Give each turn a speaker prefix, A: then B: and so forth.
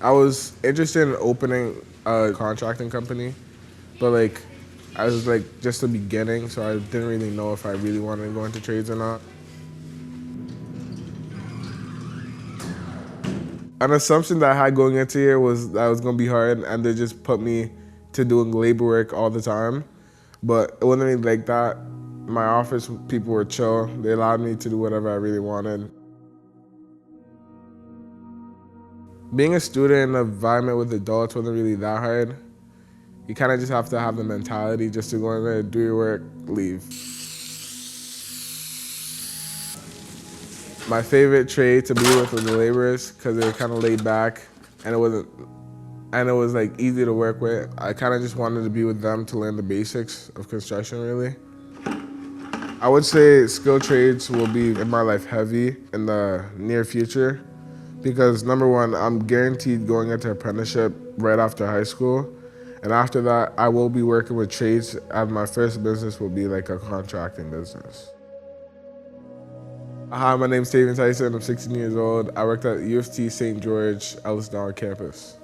A: I was interested in opening a contracting company, but like I was like just the beginning, so I didn't really know if I really wanted to go into trades or not. An assumption that I had going into here was that it was gonna be hard, and they just put me to doing labor work all the time. But it wasn't really like that. My office people were chill. They allowed me to do whatever I really wanted. Being a student in an environment with adults wasn't really that hard. You kind of just have to have the mentality just to go in there, do your work, leave. My favorite trade to be with was the laborers because they were kind of laid back and it was like easy to work with. I kind of just wanted to be with them to learn the basics of construction really. I would say skilled trades will be in my life heavy in the near future because number one, I'm guaranteed going into apprenticeship right after high school. And after that, I will be working with trades and my first business will be like a contracting business. Hi, my name's Tavion. I'm 16 years old. I worked at U of T St. George, EllisDon campus.